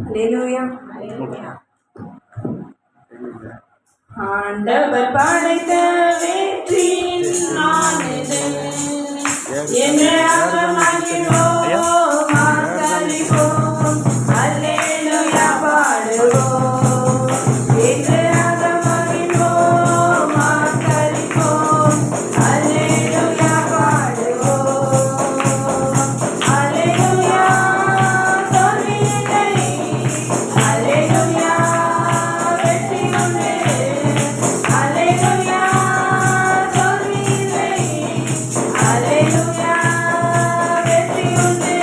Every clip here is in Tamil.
அல்லேலூயா. ஆண்டவர் படைத்த வெற்றியின் நாளிது என்று அவர் மகிழ்வோம், ஆர்ப்பரிப்போம், அல்லேலூயா பாடுவோம். என்று அவர் மகிழ்வோம், ஆர்ப்பரிப்போம், அல்லேலூயா பாடுவோம். அல்லேலூயா தோல்வியில்லை, அல்லேலூயா வெற்றி உண்டு, அல்லேலூயா தோல்வியில்லை, அல்லேலூயா வெற்றி உண்டு,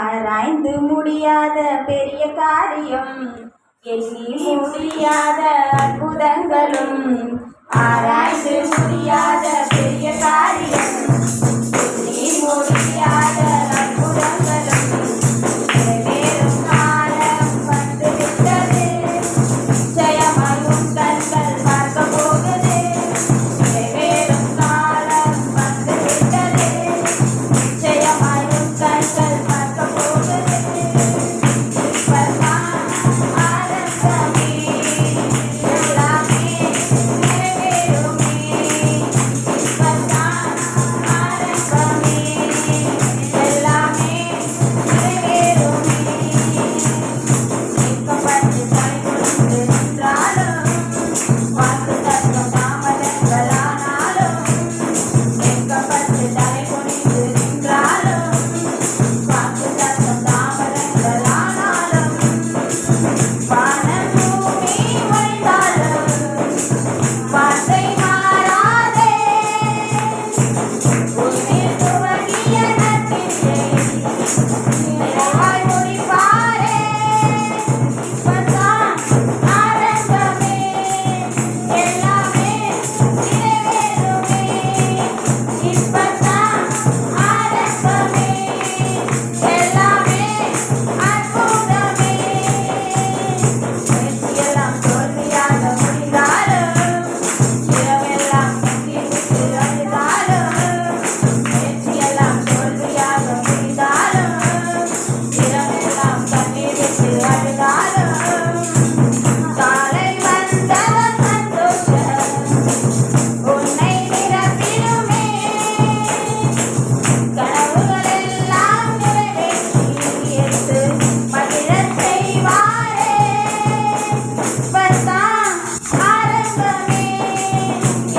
ஆராய்ந்து முடியாத பெரிய காரியம், எண்ணி முடியாத அற்புதங்களும். ஆராய்ந்து முடியாத பெரிய காரியம், எண்ணி முடியாத அற்புதங்களும். நிறைவேறும் காலம் வந்துவிட்டது, ஜெயமாயும் கண்கள் பார்க்க போகுது. நிறைவேறும் காலம் வந்துவிட்டது, ஜெயமாயும் கண்கள் பார்க்க போகுது. இப்பதான் ஆரம்பமே, எல்லாமே நிறைவேறுமே. இப்பதான் ஆரம்பமே, எல்லாமே நிறைவேறுமே. மீட்கப்பட்டு தலைகுனிந்து நின்றாலும், வாக்குத்தத்தம் தாமதங்களானாலும். மீட்கப்பட்டு தலைகுனிந்து நின்றாலும், வாக்குத்தத்தம் தாமதங்களானாலும். வானம் பூமி ஒழிந்தாலும், வார்த்தை மாறாதே. உன்னில் துவங்கிய நற்கிரியை நிறைவாய் முடிப்பாரே. இப்பதான் ஆரம்பமே, எல்லாமே நிறைவேறுமே. இப்பதான் ஆரம்பமே, எல்லாமே அற்புதமே. முயற்சியெல்லாம் தோல்வியாக முடிந்தாலும், இரவெல்லாம் கண்ணீர் விட்டு அழுதாலும். முயற்சியெல்லாம் தோல்வியாக முடிந்தாலும், இரவெல்லாம் கண்ணீர் விட்டு அழுதாலும். காலை வந்தவர் சந்தோஷம் உன்னை நிரப்பிடுமே. கனவுகளெல்லாம் நிறைவேற்றி எடுத்து மகிழச் செய்வாரே. இப்பதான் ஆரம்பமே,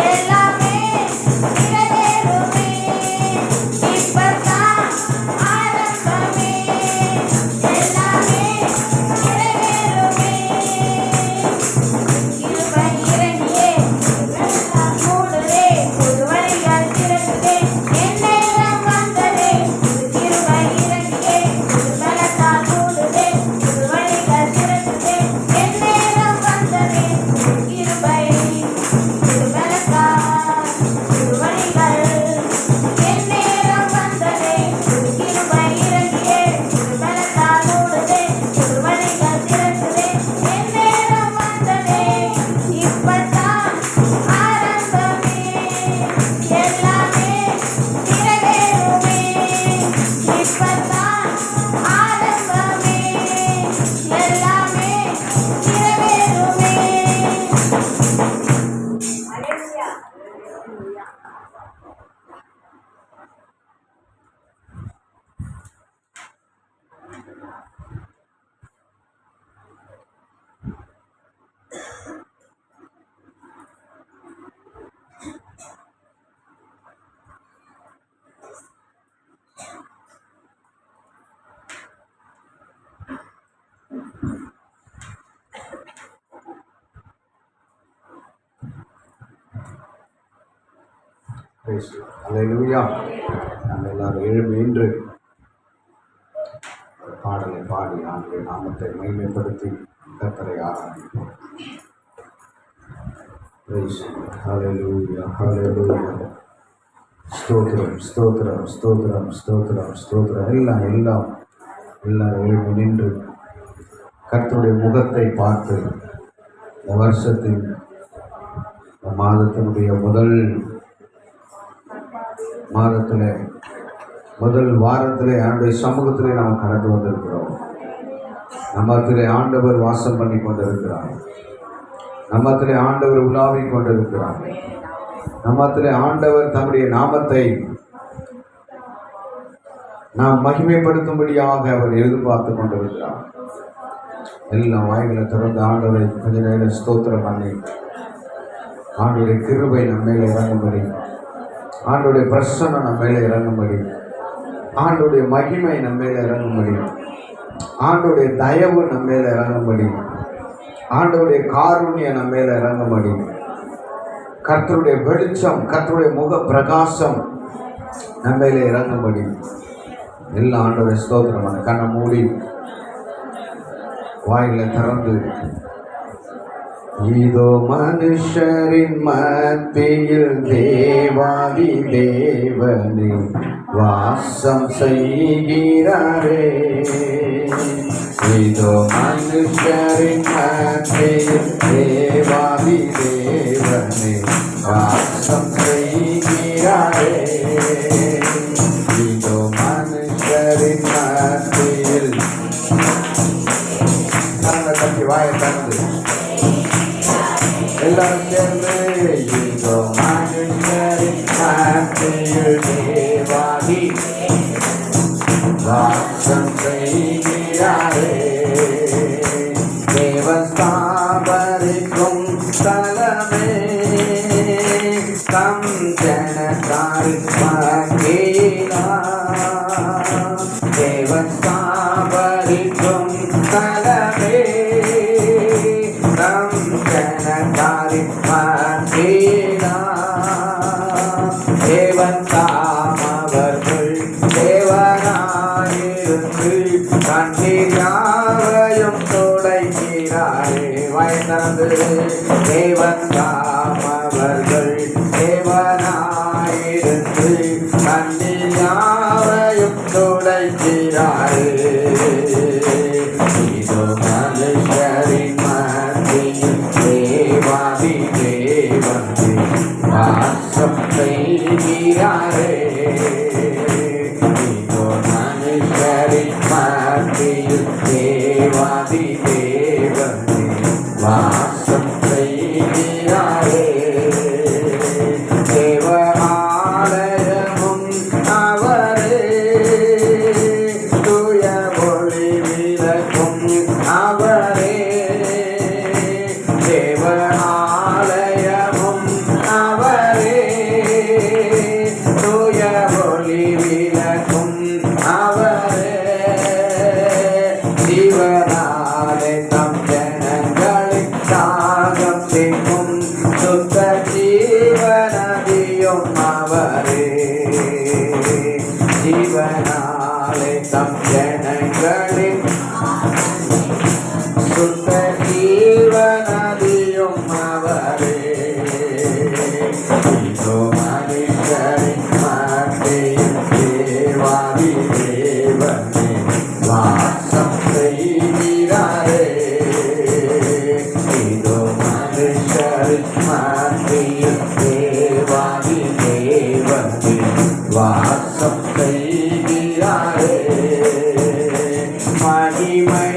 எல்லாமே நிறைவேறுமே. இப்பதான் ஆரம்பமே, எல்லாமே நிறைவேறுமே. கிருபை இறங்கியே வெள்ளம் மூடுதே, புது வழிகள் திறக்குதே, என் நேரம் வந்ததே. புது கிருபை இறங்கியே புது பலத்தால் மூடுதே, புது வழிகள் திறக்குதே, என் நேரம் வந்ததே. புது கிருபை புது பலத்தால் புது வழிகள், என் நேரம் வந்ததே. புது கிருபை இறங்கியே புது பலத்தால் மூடுதே, புது வழிகள் திறக்குதே, என் நேரம் வந்ததே. இப்பதான் ஆரம்பமே, எல்லாமே நிறைவேறுமே. இப்பதான் ஆரம்பமே, எல்லாமே நிறைவேறுமே. அல்லேலூயா. அல்லேலூயா. நம்ம எல்லாரும் எழுப்பி நின்று ஒரு பாடலை பாடி ஆண்டுடைய நாமத்தை மகிமைப்படுத்தி கர்த்தரை ஆராதிப்போம். ஹல்லேலூயா, ஹல்லேலூயா. ஸ்தோத்திரம், ஸ்தோத்திரம், ஸ்தோத்திரம், ஸ்தோத்திரம், ஸ்தோத்திரம். எல்லாரும் எழுப்பி நின்று கர்த்தருடைய முகத்தை பார்த்து இந்த வருஷத்தின் மாதத்தினுடைய முதல் வாரத்திலே ஆண்டுடைய சமூகத்திலே நாம் கடந்து வந்திருக்கிறோம். நம்மத்திலே ஆண்டவர் வாசம் பண்ணி கொண்டிருக்கிறார். நம்மத்திலே ஆண்டவர் உலாவிக் கொண்டிருக்கிறார். நம்மத்திலே ஆண்டவர் தம்முடைய நாமத்தை நாம் மகிமைப்படுத்தும்படியாக அவர் எதிர்பார்த்து கொண்டிருக்கிறார். எல்லாம் வாய்களை திறந்து ஆண்டவரை கொஞ்ச நேரம் ஸ்தோத்திரம் பண்ணி ஆண்டுடைய கிருபை நம்ம மேலே இறங்கும்படி, ஆண்டுடைய பிரசன்னம் நம்ம மேலே இறங்கும்படி, ஆண்டுடைய மகிமை நம்ம மேலே இறங்கும்படி ஆண்டோடைய தயவு நம்ம மேல இறங்கும்படி, ஆண்டோடைய காருண்யம் நம்ம மேல இறங்கும்படி, கர்த்தருடைய வெளிச்சம், கர்த்தருடைய முக பிரகாசம் நம்ம மேல இறங்கும்படி எல்லா ஆண்டோடைய ஸ்தோத்திரமான கண்ணை மூடி வாயில திறந்து, இதோ மனுஷரின் மத்தியில் தேவாதி தேவனே வாசம் செய்கிறாரே. இதோ மனுஷரின் மத்தியில் தேவாதி தேவனே வாசம் செய்கிறாரே. இதோ மனுஷரின் மத்தியில் கட்டி வாயை திறந்து எல்லாரும் சேர்ந்து, இதோ மனுஷரின் மத்தியில் தேவாதி வாசம் செய்கிறாரே. தேவன் ஸ்தாபரிக்கும் ஸ்தலமே, தம் ஜனத்தாரின் மத்தியினார். தேவன் ஸ்தாபரிக்கும் ஸ்தலமே, தம் ஜனத்தாரின் மத்தியினார். தேவன் தாம் அவர்கள் தேவனாயிருந்து கண்ணீர் யாவையும் துடைக்கிறாரே. வயந்தது தேவன் தாம் அவர்கள் தேவனாயிருந்து கண்ணீர் யாவையும் துடைக்கிறாரே. இதோ மனுஷரின் மத்தியில் தேவாதி தேவனே வாசம் செய்கிறாரே. இதோ மனுஷரின் மத்தியில் தேவாதி தேவனே வாசம் செய்கிறாரே. தேவ ஆலயமும் அவரே, தூய ஒளி விளக்கும் அவரே. தேவ ஆலயமும் அவரே, தூய ஒளி விளக்கும் அவரே. ஜீவனாலே தம் ஜனங்களை தாகம் செய்யும் சுத்த ஜீவனதியும் அவரே. ஜீவனாலே தம் ஜனங்களின் சுத்த ஜீவனதியும் அவரே. இதோ மனுஷரின் மத்தியில் தேவாதி தேவனே வாசம் செய்கிறாரே. இதோ மனுஷரின் மத்தியில் தேவாதி தேவனே வாசம் செய்கிறாரே. மகிமை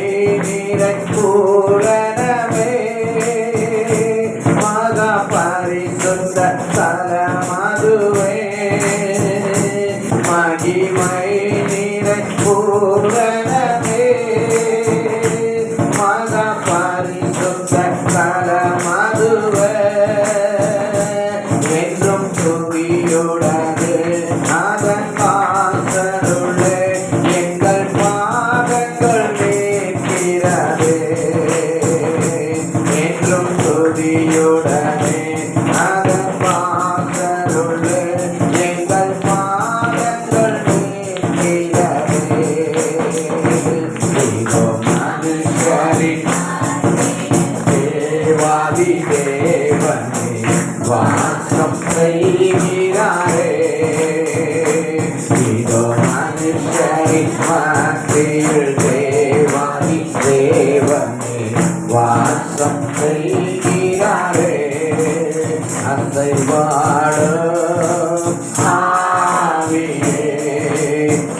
நிறை பூரணமே, மகா பரிசுத்த ஸ்தலமதுவே. மகிமை நிறை பூரணமே, மகா பரிசுத்த ஸ்தலமதுவே. என்றும் துதியுடனே அதன் வாசலுள்ளே எங்கள் பாதங்கள் நிற்கிறதே. என்றும் துதியுடனே அதன் வாசலுள்ளே எங்கள் பாதங்கள் நிற்கிறதே. இதோ மனுஷரின் தேவாதி தேவனே வாசம் செய்கிறாரே. இதோ மனுஷரின் மத்தியில் தேவாதி தேவனே வாசம் செய்கிறாரே. அசைவாடும் ஆவியே,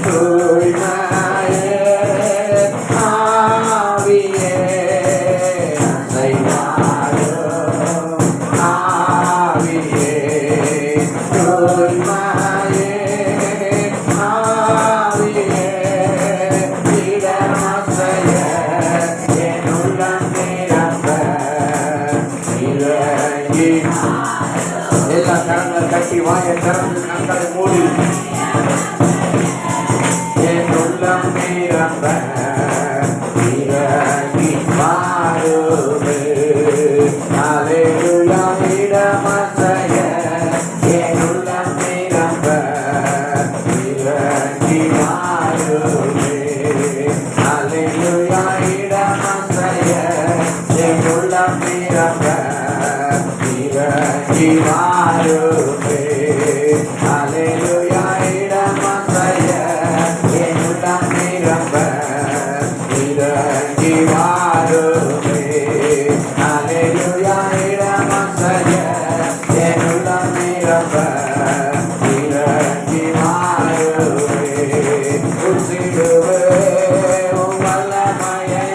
தூய்மையே ஆவியே. அசைவாடும் ஆவியே, தூய்மையே ஆவியே. இடமசைய என் உள்ளம் நிரம்ப இறங்கி. எல்லா கரங்கள் கட்டி வாயை திறந்து கண்களை மூடி, என் உள்ளம் நிரம்ப வாருமே. அல்லேலூயா இடமசைய என் உள்ளம் நிரம்ப இறங்கி வாருமே. அல்லேலூயா இடமசைய என் உள்ளம் நிரம்ப இறங்கி வாருமே. அல்லேலூயா இடமசைய என் உள்ளம் நிரம்ப இறங்கி வாருமே. அல்லேலூயா இடமசைய என் உள்ளம் நிரம்ப இறங்கி வாருமே. உச்சிடுவே உம் வல்லமையை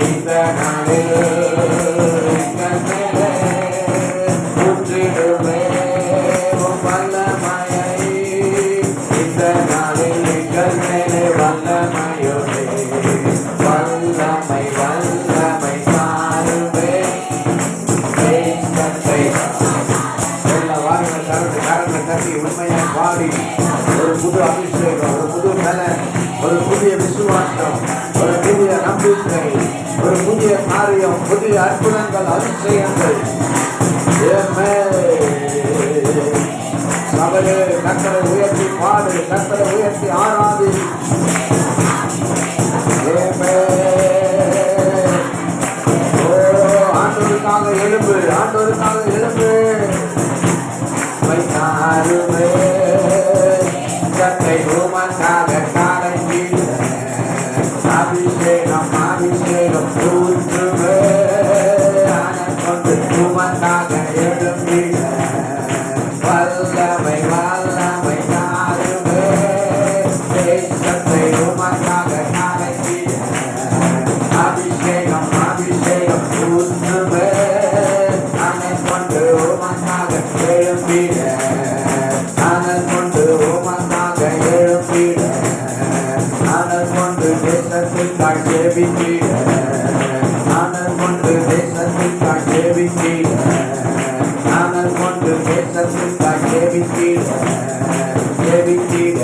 இந்த நாளில் எங்கள் மேலே. உச்சிடுவே உம் வல்லமையை இந்த நாளில் எங்கள் மேலே. வல்லமையோடே வல்லமை வல்லமை தாருவே. தேசத்தை எல்லா வாருங்கள் கரங்கள் தட்டி உண்மையாய் பாடி ஒரு புது அபிஷேகம், ஒரு புது பலன், ஒரு புதிய விசுவாசம், ஒரு புதிய நம்பிக்கை, ஒரு புதிய காரியம், புதிய அற்புதங்கள், அதிசயங்கள். சபையே கர்த்தரை உயர்த்தி பாடு, கர்த்தரை உயர்த்தி ஆராதி. ஆண்டவருக்காக எழும்பு, ஆண்டவருக்காக எழும்பு. வைத்தாருமே கத்தை உமக்காக காலையில் அபிஷேகம் அபிஷேகம் ஊற்றுவே. கொண்டு உமக்காக எழும்பிட வல்லமை வல்லமை தாருமே. தேசத்தை உமக்காக காலையில் அபிஷேகம் அபிஷேகம் ஊற்றுவே. கொண்டு உமக்காக எழும்பிட கொண்டு உமக்காக எழும்பிட கொண்டு தேசத்திற்காக ஜெபித்திட கொண்டு தேசத்திற்காக ஜெபித்திட கொண்டு தேசத்திற்காக ஜெபித்திட ஜெபித்திட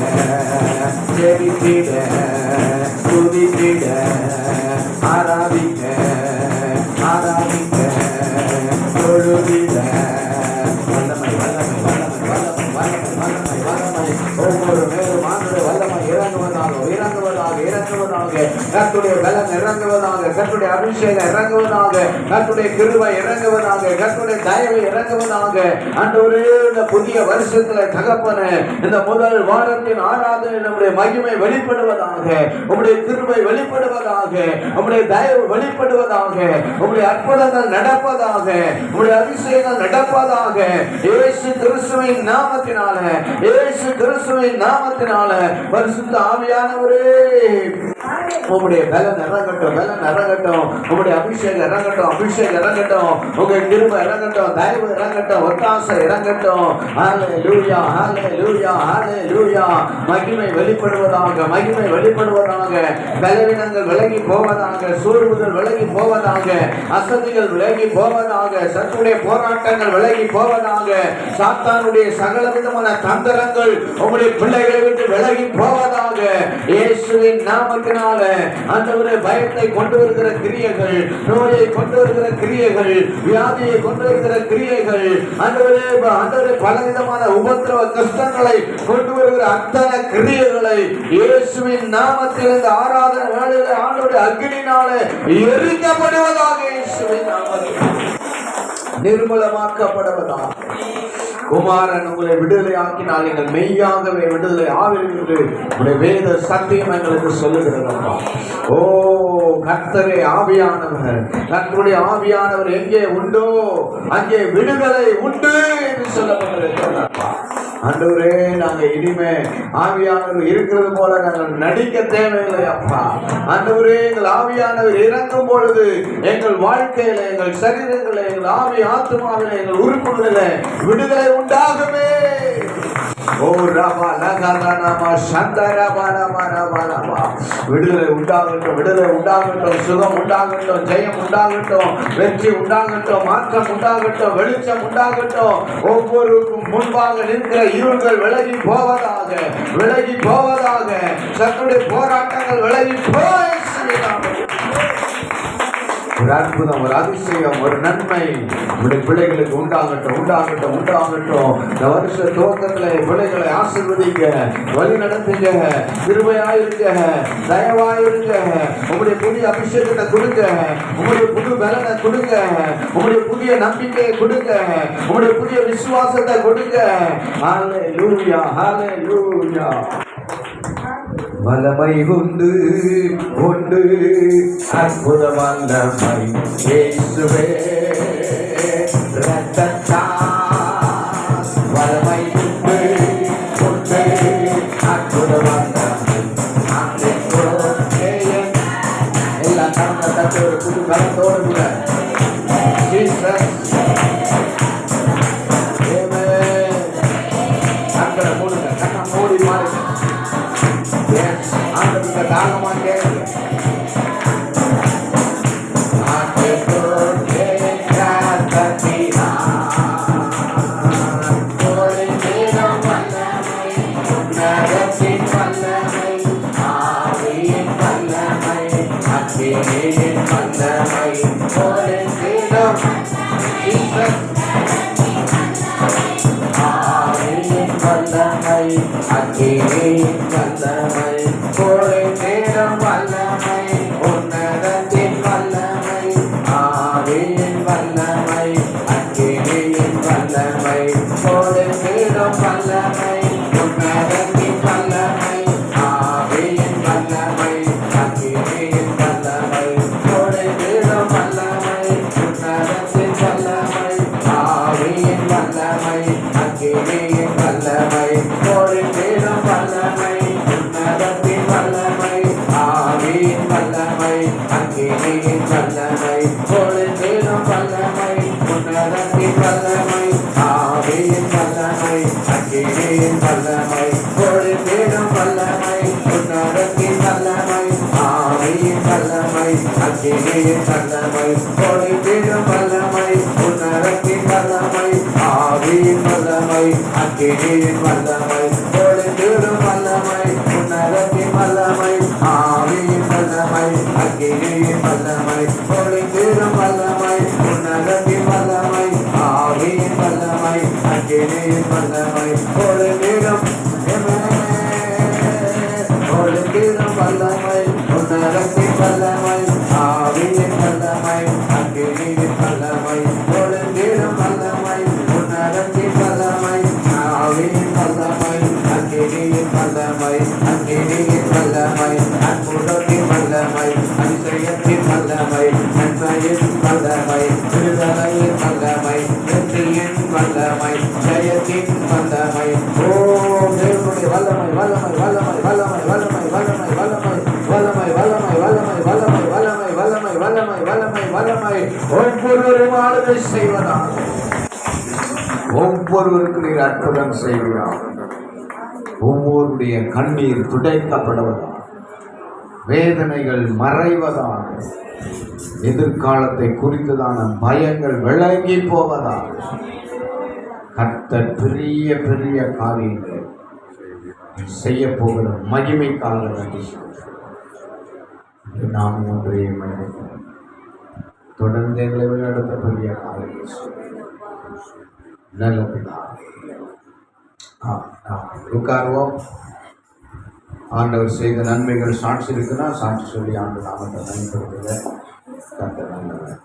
ஜெபித்திட துதித்திட ஆராதிக்க ஆராதிக்க தொழுதிட. வல்லமை வல்லமை வல்லமை வல்லமை வல்லமை வல்லமை வல்லமை ஒவ்வொரு மேலும் ஆண்டு வல்லமை இறங்குவதாக இறங்குவதாக இறங்குவதாக. கர்த்தருடைய பலம் இறங்குவதாக, கர்த்தருடைய அபிஷேகம் இறங்குவதாக, கர்த்தருடைய கிருபை இறங்குவதாக, கர்த்தருடைய தயவு இறங்குவதாக. ஆண்டவரே இந்த புதிய வருஷத்துல தகப்பனே இந்த முதல் வாரத்தின் ஆராதனை நம்முடைய மகிமை வெளிப்படுவதாக, உம்முடைய கிருபை வெளிப்படுவதாக, உம்முடைய தயவு வெளிப்படுவதாக, உம்முடைய அற்புதங்கள் நடப்பதாக, உம்முடைய அபிஷேகம் நடப்பதாக. இயேசு கிறிஸ்துவின் நாமத்தினால, இயேசு கிறிஸ்துவின் நாமத்தினால பரிசுத்த ஆவியானவரே உம்முடைய பலன் இறங்கட்டும், பலன் இறங்கட்டும், உம்முடைய அபிஷேகம் இறங்கட்டும், அபிஷேகம் இறங்கட்டும், உங்க கிருபை இறங்கட்டும், தயவு இறங்கட்டும், ஒத்தாசை இறங்கட்டும். ஹல்லேலூயா ஹல்லேலூயா ஹல்லேலூயா. மகிமை வெளிப்படுவதாக, மகிமை வெளிப்படுவதாக. பலவீனங்கள் விலகி போவதாக, சூழ்வுகள் விலகி போவதாக, அசதிகள் விலகி போவதாக, சத்துடைய போராட்டங்கள் விலகி போவதாக. சாத்தானுடைய சகல விதமான தந்திரங்கள் உங்களுடைய பிள்ளைகளை விட்டு விலகி போவதாக. இயேசுவின் நாமத்தினால ஆண்டவரே பயத்தை கொண்டு வருகிற கிரியைகள், நோயை கொண்டு வருகிற கிரியைகள், வியாதியை கொண்டு வருகிற கிரியைகள், ஆண்டவரே பலவிதமான உபத்திரவ கஷ்டங்களை கொண்டு வருகிற அத்தனை கிரியைகளை இயேசுவின் நாமத்தில் இந்த ஆராதனை வேளையிலே ஆண்டவருடைய அக்கினியினாலே எரிக்கப்படுவதாக. இயேசுவின் நாமத்தில் நிர்மலமாக்கப்படுவதாக. குமாரன் உங்களை விடுதலை ஆக்கினால் நீங்கள் மெய்யாகவே விடுதலை ஆவீர்கள் என்று வேத சத்தியம் எங்களுக்கு சொல்லுகிறதப்பா. ஓ கர்த்தரே ஆவியானவர், கர்த்தருடைய ஆவியானவர் எங்கே உண்டோ அங்கே விடுதலை உண்டு என்று சொல்லப்பட்டிருக்கிறதப்பா. ஆண்டவரே நாங்க இனிமே ஆவியானவர் இருக்கிறது போல நாங்கள் நடிக்க தேவையில்லை அப்பா. ஆண்டவரே எங்கள் ஆவியானவர் இறங்கும் பொழுது எங்கள் வாழ்க்கையில, எங்கள் சரீரங்களில், எங்கள் ஆவி ஆத்மாவில, எங்கள் உறுப்புகளில விடுதலை உண்டாகவே. ஓ ரபா லகரனமா சந்தரபா ரபா ரபா ரபா. விடுதலை உண்டாகட்டும், விடுதலை உண்டாகட்டும், சுகம் உண்டாகட்டும், ஜெயம் உண்டாகட்டும், வெற்றி உண்டாகட்டும், மாற்றம் உண்டாகட்டும், வெளிச்சம் உண்டாகட்டும். ஒவ்வொருக்கும் முன்பாக நிற்கிற இருள்கள் விலகி போவதாக, விலகி போவதாக. சத்துடைய போராட்டங்கள் விலகி போய் ஒரு அற்புதம், ஒரு அதிசயம், ஒரு நன்மை உங்களுடைய பிள்ளைகளுக்கு உண்டாகட்டும், உண்டாகட்டும், உண்டாகட்டும். இந்த வருஷ துவக்கத்தில் பிள்ளைகளை ஆசீர்வதிங்க, வழி நடத்துங்க, கிருபையாயிருங்க, தயவாயிருங்க. உங்களுடைய புதிய அபிஷேகத்தை கொடுங்க, உங்களுடைய புது பலனை கொடுங்க, உங்களுடைய புதிய நம்பிக்கையை கொடுங்க, உங்களுடைய புதிய விசுவாசத்தை கொடுங்க. ஹல்லேலூயா, ஹல்லேலூயா. வல்லமை உண்டு உண்டு, அற்புத வல்லமை இயேசுவே இரத்தத்தால். வல்லமை உண்டு உண்டு, அற்புத வல்லமை. எல்லா கரணத்தோடு புது கரத்தோடு கூட கண்ணை மூடுங்க, கண்ணை மூடி மாறுங்க. ஆண்டவருக்கு தாகமா கேட்குங்க. ஒவ்வொருவரும் ஆளுகை செய்வதாக, ஒவ்வொருவருக்கு நீர் அற்புதம் செய்கிறார். ஒவ்வொருடைய கண்ணீர் துடைக்கப்படுவதாக, வேதனைகள் மறைவதாக, எதிர்காலத்தை குறித்ததான பயங்கள் விலகி போவதாக. கர்த்தர் பெரிய பெரிய காரியங்கள் செய்ய போகிற மகிமைக்காக நன்றி. நாம் ஒன்றைய மனிதன் தொடர்ந்து எங்களை வழிநடத்த பெரிய காரியம் நல்ல பிதாவே. உட்காருவோம். ஆண்டவர் செய்த நன்மைகள் சாட்சி இருக்குன்னா சாட்சி சொல்லி ஆண்டு நாமத்தை பயன்படுத்துங்க. கர்த்தர் நல்லவர்.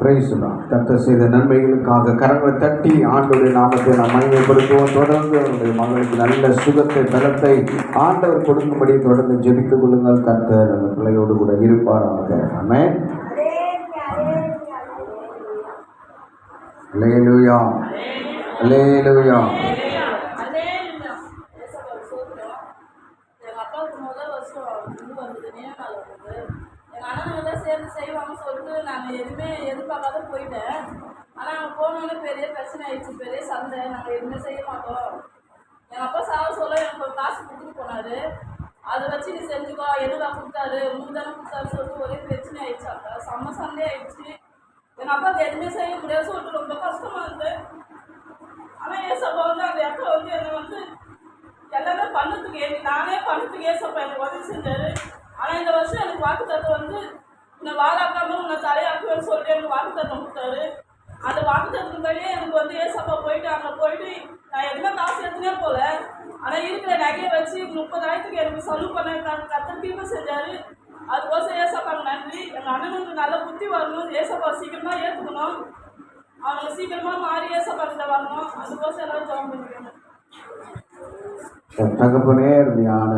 பிரைஸ்லாம். கர்த்தர் செய்த நன்மைகளுக்காக கரங்களை தட்டி ஆண்டவருடைய நாமத்தை நாம் மகிமைப்படுத்துவோம். தொடர்ந்து அவருடைய மகளுக்கு நல்ல சுகத்தை பலத்தை ஆண்டவர் கொடுக்கும்படி தொடர்ந்து ஜெபித்துக் கொள்ளுங்கள். கர்த்தர் அந்த பிள்ளையோடு கூட இருப்பாராக. ஆமென். அல்லேலூயா, அல்லேலூயா. சேர்ந்து செய்வாங்கன்னு சொல்லிட்டு நாங்கள் எதுவுமே எதிர்பார்க்காத போயிட்டேன். ஆனால் அங்கே போனோன்னே பெரிய பிரச்சனை ஆயிடுச்சு, பெரிய சண்டை. நாங்கள் எதுவுமே செய்ய மாட்டோம். எங்கள் அப்பா சாவ சொல்ல எனக்கு ஒரு காசு கொடுத்துட்டு போனார். அதை வச்சு நீ செஞ்சுக்கோ, எதுக்காக கொடுத்தாரு, உங்களுக்கு தானே கொடுத்தாரு சொல்லிட்டு ஒரே பிரச்சனை ஆயிடுச்சு. அங்கே செம்ம சண்டே ஆயிடுச்சு. எங்கள் அப்பாவுக்கு எதுவுமே செய்ய முடியாது சொல்லிட்டு ரொம்ப கஷ்டமாக இருந்தது. ஆனால் ஏசப்பா வந்து அந்த இடத்துல வந்து என்னை வந்து எல்லாமே பண்ணத்துக்கு நானே பண்ணத்துக்கு ஏசப்பா எனக்கு உதவி செஞ்சார். ஆனால் இந்த வருஷம் எனக்கு வாக்குத்தத்தம் வந்து உன்னை வாழாக்காமல் உன்னை தலையாக்குவேன்னு சொல்லிட்டு எனக்கு வாக்குத்தத்தம் கொடுத்தாரு. அந்த வாக்குத்தத்துக்குள்ளேயே எனக்கு வந்து ஏசப்பா போயிட்டு அங்கே போயிட்டு நான் எதுவுமே காசு எடுத்துனே போகல. ஆனால் இருக்கிற நகையை வச்சு 30,000 எனக்கு செலவு பண்ண கத்தர் தீர்வு செஞ்சார். அதுக்கோசம் ஏசப்பாங்க நன்றி. எங்கள் அண்ணனுக்கு நல்ல புத்தி வரணும், ஏசப்பா சீக்கிரமாக ஏற்றுக்கணும், அவங்க சீக்கிரமாக மாறி ஏசப்பா கிட்ட வரணும். அதுக்கோசம் எல்லாரும் ஜெபம் பண்ணிக்கணும். தகப்பனே அருமையான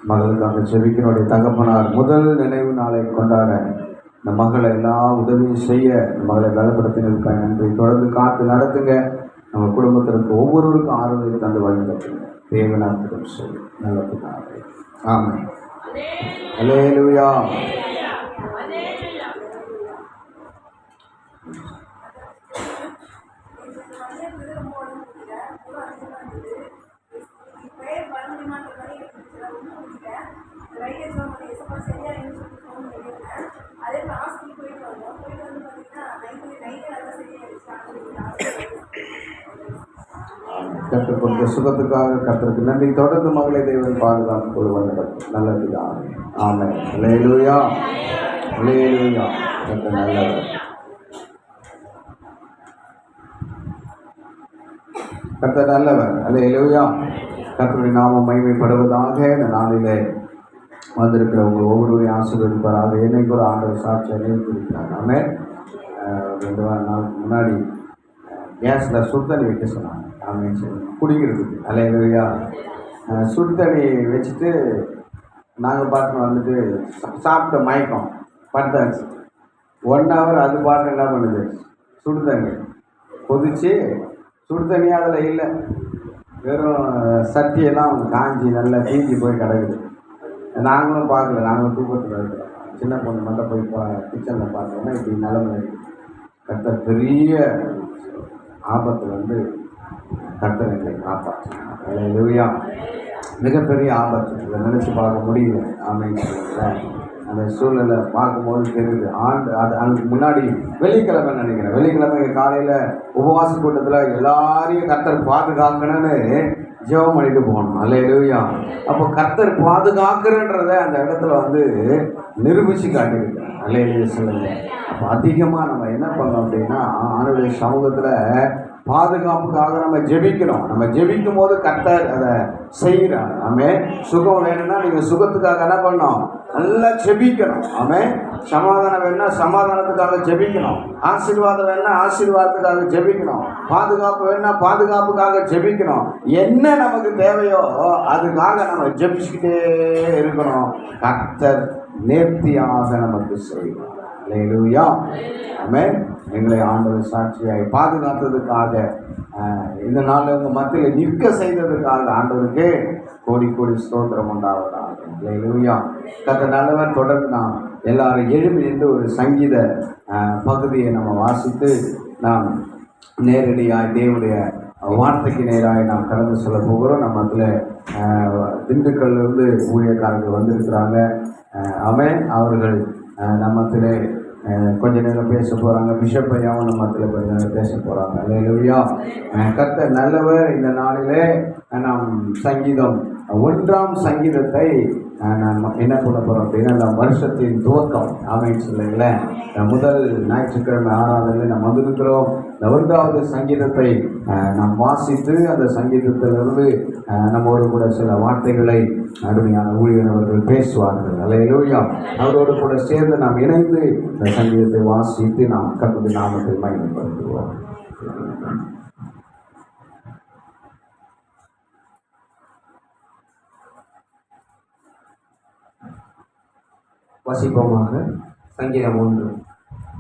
மகளுக்காக ஜெபிக்கனுடைய தகப்பனார் முதல் நினைவு நாளை கொண்டாட இந்த மகளை எல்லா உதவியும் செய்ய இந்த மகளை பலப்படுத்தினதுக்காக நன்றி. தொடர்ந்து காத்து நடத்துங்க. நம்ம குடும்பத்திற்கு ஒவ்வொருவருக்கும் ஆறுதலை தந்து வழிநடத்துங்க. தேவனாத்திரம் சொல்லி நல்லதுக்காக. ஆமென். அல்லேலூயா. கற்றுக் கொடுத்த சுகத்துக்காக கர்த்தருக்கு நன்றி. தொடர்ந்து மகளை தேவன் பாதுகாப்பு கொள்வாங்க. நல்லதுதான். ஆமென். அல்லேலூயா, அல்லேலூயா. கர்த்தர் நல்லவர். கர்த்தர் நல்லவர். அல்லேலூயா. கர்த்தருடைய நாமம் மகிமைப்படுவதாக. இந்த நாளிலே வந்திருக்கிறவங்க ஒவ்வொருவரையும் ஆசீர்வதிப்பாராக. என்னை கூட ஆண்டவர் சாட்சியாக நிறுத்திருக்கிறார். ஆமென். 2 நாளுக்கு முன்னாடி கேஸில் சுடுதண்ணி வைக்க சொன்னாங்க. ஆமென். சரி குடிக்கிறதுக்கு. அல்லேலூயா. சுடுதண்ணி வச்சுட்டு நாங்கள் பாட்டுன்னு வந்துட்டு சாப்பிட்ட மயக்கம் படுத்தாச்சு. 1 hour அது பாட்டு என்ன பண்ணுது, சுடுதண்ணி கொதிச்சு சுடுதண்ணி அதில் இல்லை, வெறும் சட்டியெல்லாம் காஞ்சி நல்லா தீஞ்சி போய் கிடக்குது. நாங்களும் பார்க்கல, நாங்களும் தூக்கத்தில் இருக்கிறோம். சின்ன பொண்ணு மட்டும் போய் கிச்சனில் பார்த்தோன்னா இப்படி நிலைமை இருக்குது. கர்த்தர் பெரிய ஆபத்தில் வந்து கர்த்தர் எங்களை காப்பாற்றினார். அல்லேலூயா. மிகப்பெரிய ஆபத்து, இதை நினச்சி பார்க்க முடியல. ஆமென். அந்த சூழ்நிலை பார்க்கும்போது தெரியுது. அதுக்கு முன்னாடி வெள்ளிக்கிழமை நினைக்கிறேன், வெள்ளிக்கிழமை காலையில் உபவாச கூட்டத்தில் எல்லாரையும் கர்த்தர் பாதுகாக்கணும்னு ஜெபம் பண்ணிட்டு போகணும். அல்லேலூயா. அப்போ கர்த்தர் பாதுகாக்கிறன்றத அந்த இடத்துல வந்து நிரூபித்து காட்டியிருக்கேன். அல்லேலூயா சொல்லுங்க. அப்போ அதிகமாக நம்ம என்ன பண்ணோம் அப்படின்னா ஆண்டவருடைய சமூகத்தில் பாதுகாப்புக்காக நம்ம ஜெபிக்கிறோம். நம்ம ஜெபிக்கும் போது கர்த்தர் அதை செய்கிறார். ஆமென். சுகம் வேணும்னா நீங்கள் சுகத்துக்காக என்ன பண்ணணும், நல்லா ஜெபிக்கணும். ஆமென். சமாதானம் வேணும்னா சமாதானத்துக்காக ஜெபிக்கணும். ஆசீர்வாதம் வேணும்னா ஆசீர்வாதத்துக்காக ஜெபிக்கணும். பாதுகாப்பு வேணும்னா பாதுகாப்புக்காக ஜெபிக்கணும். என்ன நமக்கு தேவையோ அதுக்காக நம்ம ஜெபிச்சுக்கிட்டே இருக்கணும். கர்த்தர் நேர்த்தியாக நமக்கு செய்வார். அல்லேலூயா. ஆமென். எங்களை ஆண்டவர் சாட்சியாய் பாதுகாத்ததுக்காக, இந்த நாளில் உங்கள் மத்தியில் நிற்க செய்ததுக்காக ஆண்டவருக்கு கோடி கோடி ஸ்தோத்திரம் உண்டாவதாக. அல்லேலூயா. கர்த்தர் நல்லவர். தொடர்ந்து நாம் எல்லாரும் எழுப்பி நின்று ஒரு சங்கீத பகுதியை நம்ம வாசித்து நாம் நேரடியாக தேவனுடைய வார்த்தைக்கு நேராக நாம் கடந்து சொல்ல போகிறோம். நம்ம அதில் திண்டுக்கல்லிருந்து ஊழியக்காரர்கள் வந்திருக்கிறாங்க. ஆமென். அவர்கள் நம்மத்திலே கொஞ்ச நேரம் பேச போகிறாங்க. பிஷப் ஐயாவும் நம்மத்தில் கொஞ்ச நேரம் பேச போகிறாங்க. அல்லேலூயா. கர்த்தர் நல்லவர். இந்த நாளிலே நாம் சங்கீதம் 1ஆம் சங்கீதத்தை நம்ம என்ன பண்ண போகிறோம் அப்படின்னா இந்த வருஷத்தின் துவக்கம் ஆமைன்னு சொல்லுங்களேன். முதல் ஞாயிற்றுக்கிழமை ஆறாவது நம்ம வந்திருக்கிறோம். இந்த 1வது சங்கீதத்தை நாம் வாசித்து அந்த சங்கீதத்திலிருந்து நம்மோடு கூட சில வார்த்தைகளை அருமையான ஊழியர் அவர்கள் பேசுவார்கள். அல்லேலூயா. அவரோடு கூட சேர்ந்து நாம் இணைந்து இந்த சங்கீதத்தை வாசித்து நாம் கர்த்தருடைய நாமத்தை மகிமைப்படுத்துவோம். வசிப்போமாக. சங்கீதம் 1.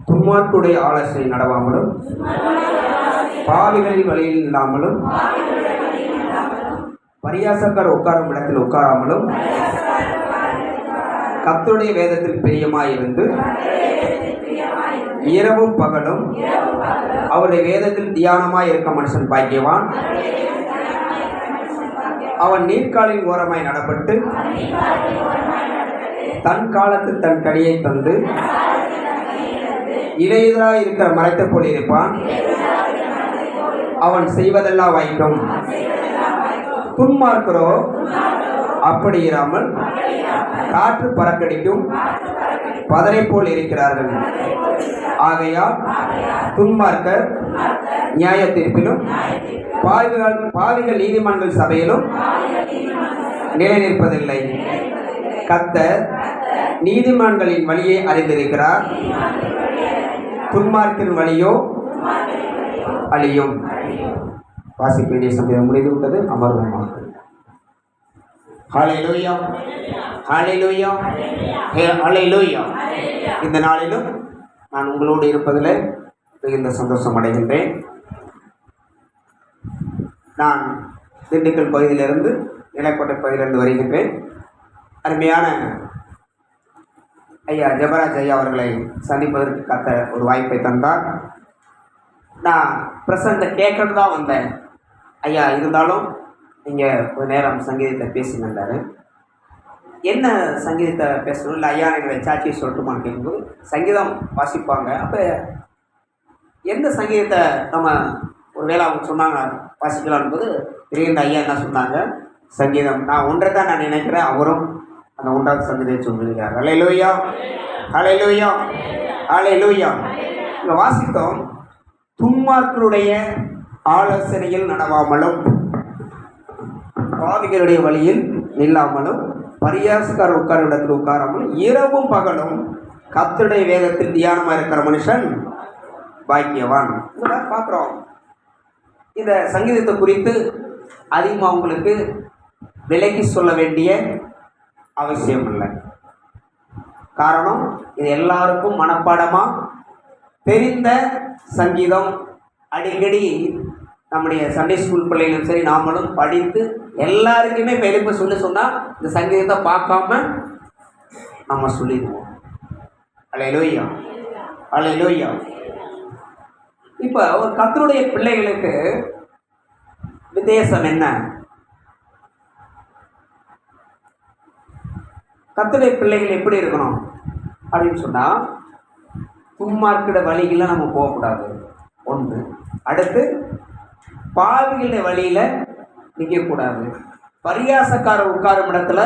துன்மார்க்குடைய ஆலோசனை நடவாமலும் பாவிகளின் வழியில் இல்லாமலும் பரியாசக்கார் உட்காரும் இடத்தில் உட்காராமலும் கர்த்தருடைய வேதத்தில் பிரியமாயிருந்து இரவும் பகலும் அவருடைய வேதத்தில் தியானமாய் இருக்க மனுஷன் பாக்கியவான். அவன் நீர்க்காலின் ஓரமாய் நடப்பட்டு தன் காலத்தில் தன் கனியை தந்து இலையுதிராய் இருக்கிற மரத்தை போல் இருப்பான். அவன் செய்வதெல்லாம் வாய்க்கும். துன்மார்க்கரோ அப்படி இராமல் காற்று பறக்கடிக்கும் பதரை போல் இருக்கிறார்கள். ஆகையால் துன்மார்க்கர் நியாய தீர்ப்பிலும் பாவிகள் நீதிமன்ற சபையிலும் நிலை நிற்பதில்லை. கர்த்தர் நீதிமான்களின் வழியை அறிந்திருக்கிறார், துன்மார்க்கின் வழியோ அழியும். வாசிக்க வேண்டிய சமயம் முடிந்து விட்டது. அமர்வமாக. ஹல்லேலூயா, ஹல்லேலூயா, ஹல்லேலூயா. இந்த நாளிலும் நான் உங்களோடு இருப்பதில் மிகுந்த சந்தோஷம் அடைகின்றேன். நான் திண்டுக்கல் பகுதியிலிருந்து நிலக்கோட்டை பகுதியிலிருந்து வருகின்றேன். அருமையான ஐயா ஜெபராஜ் ஐயா அவர்களை சந்திப்பதற்கு கர்த்தர் ஒரு வாய்ப்பை தந்தார். நான் பிரசங்கத்தை கேட்கறது தான் வந்தேன். ஐயா இருந்தாலும் நீங்கள் ஒரு நேரம் சங்கீதத்தை பேசினாரு. என்ன சங்கீதத்தை பேசணும் இல்லை ஐயா என்னுடைய சாட்சியை சொல்லட்டுமான்னு கேட்கும்போது சங்கீதம் வாசிப்பாங்க. அப்போ எந்த சங்கீதத்தை நம்ம ஒரு வேளை அவங்க சொன்னாங்க வாசிக்கலான்னு போது இருந்த ஐயா என்ன சொன்னாங்க, சங்கீதம் நான் ஒன்றை தான் நான் நினைக்கிறேன், அவரும் அந்த 1வது சங்கீதத்தை சொல்லியிருக்காங்க. ஹல்லேலூயா, ஹல்லேலூயா, ஹல்லேலூயா. இங்கே வாசித்தோம், துன்மார்க்கருடைய ஆலோசனையில் நடவாமலும் பாவிகளுடைய வழியில் நில்லாமலும் பரியாசக்கார உட்கார இடத்தில் உட்காராமலும் இரவும் பகலும் கர்த்தருடைய வேதத்தில் தியானமாக இருக்கிற மனுஷன் பாக்கியவான். இதெல்லாம் பார்க்குறோம். இந்த சங்கீதத்தை குறித்து அதிகமாக உங்களுக்கு விலைக்கு சொல்ல வேண்டிய அவசியம் இல்லை. காரணம், இது எல்லாருக்கும் மனப்பாடமாக தெரிந்த சங்கீதம். அடிக்கடி நம்முடைய சண்டே ஸ்கூல் பிள்ளைகளும் சரி நாமளும் படித்து எல்லாருக்குமே பெருமை சொன்னால் இந்த சங்கீதத்தை பார்க்காம நம்ம சொல்லிடுவோம். அல்லேலூயா, அல்லேலூயா. இப்போ ஒரு கர்த்தருடைய பிள்ளைகளுக்கு வித்தியாசம் என்ன? கர்த்தருடைய பிள்ளைகள் எப்படி இருக்கணும் அப்படின்னு சொன்னால், துன்மார்க்கிற வழிகளில் நம்ம போகக்கூடாது. ஒன்று. அடுத்து, பாவிகளுடைய வழியில் நிற்கக்கூடாது. பரியாசக்காரர் உட்காரும் இடத்துல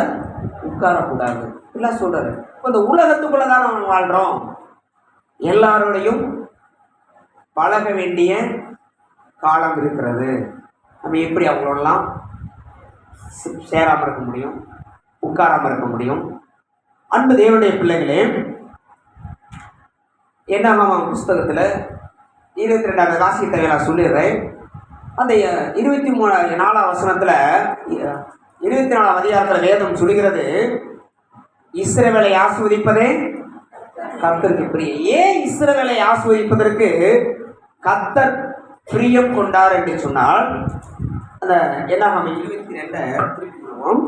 உட்காரக்கூடாது. எல்லாம் சொல்கிறாரு. இப்போ இந்த உலகத்துக்குள்ளே தான் நம்ம வாழ்கிறோம். எல்லாரோடையும் பழக வேண்டிய காலம் இருக்கிறது. நம்ம எப்படி அவங்களெல்லாம் சேராமல் இருக்க முடியும், உட்காராமல் இருக்க முடியும்? அன்பு தேவனுடைய பிள்ளைகளே, என்ன புஸ்தகத்தில் 22வது வாசியத்தை நான் சொல்லிடுறேன். அந்த 24வது வசனத்தில் 24வது அதிகாரத்தில் வேதம் சொல்கிறது, இஸ்ரவேலை ஆசீர்வதிப்பதே கர்த்தருக்கு பிரியம். ஏன் இஸ்ரவேலை ஆசீர்வதிப்பதற்கு கர்த்தர் பிரியம் கொண்டார் என்று சொன்னால், அந்த என்ன 22 குறிப்பிடுவோம்.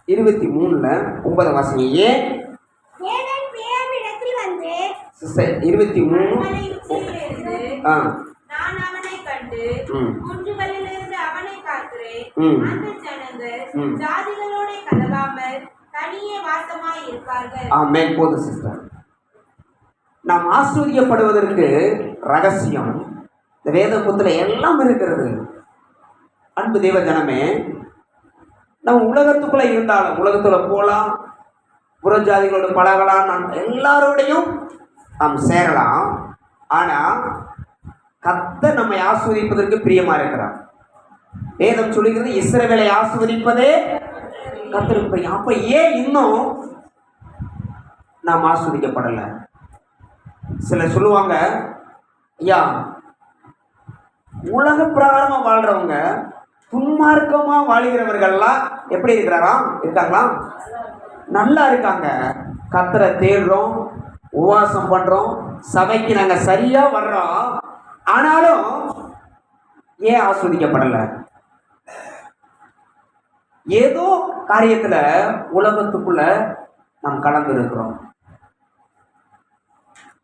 இருபத்தி 9 வாசிங்க. ஏன் 23 நான் அவனை கண்டு குன்றுகளிலிருந்து அவனை காக்கிறேன். அந்த ஜனங்கள் வந்து ம். ஜாதிகளோட கலவாமல் தனியே வாசமாய் இருப்பார்கள். ஆமென். போதும் சிஸ்டர். நாம் ஆசீர்வதிக்கப்படுவதற்கு ரகசியம் இந்த வேத புத்தகத்துல எல்லாம் இருக்கிறது. அன்பு தேவ ஜனமே, நம்ம உலகத்துக்குள்ள இருந்தாலும் உலகத்துல போலாம், புறஜாதிகளோட பழகலாம், நாம் எல்லாரோடையும் நாம் சேரலாம். ஆனா கர்த்தர் நம்மை ஆசீர்வதிப்பதற்கு பிரியமா இருக்கிறார். வேதம் சொல்லுகிறது இஸ்ரவேலை ஆசீர்வதிப்பதே கர்த்தருக்கு பிரியம். அப்ப ஏன் இன்னும் நாம் ஆசீர்வதிக்கப்படலை? சிலர் சொல்லுவாங்க, ஐயா உலக பிரகாரமா வாழ்றவங்க துன்மார்க்கமா வாழ்கிறவர்கள்லாம் எப்படி இருக்காங்களா? நல்லா இருக்காங்க. கர்த்தரை தேடுறோம், உபவாசம் பண்றோம், சபைக்கு நாங்க சரியா வர்றோம், ஆனாலும் ஏன் ஆஸ்வதிக்கப்படல? ஏதோ காரியத்துல உலகத்துக்குள்ள நாம் கலந்து இருக்கிறோம்.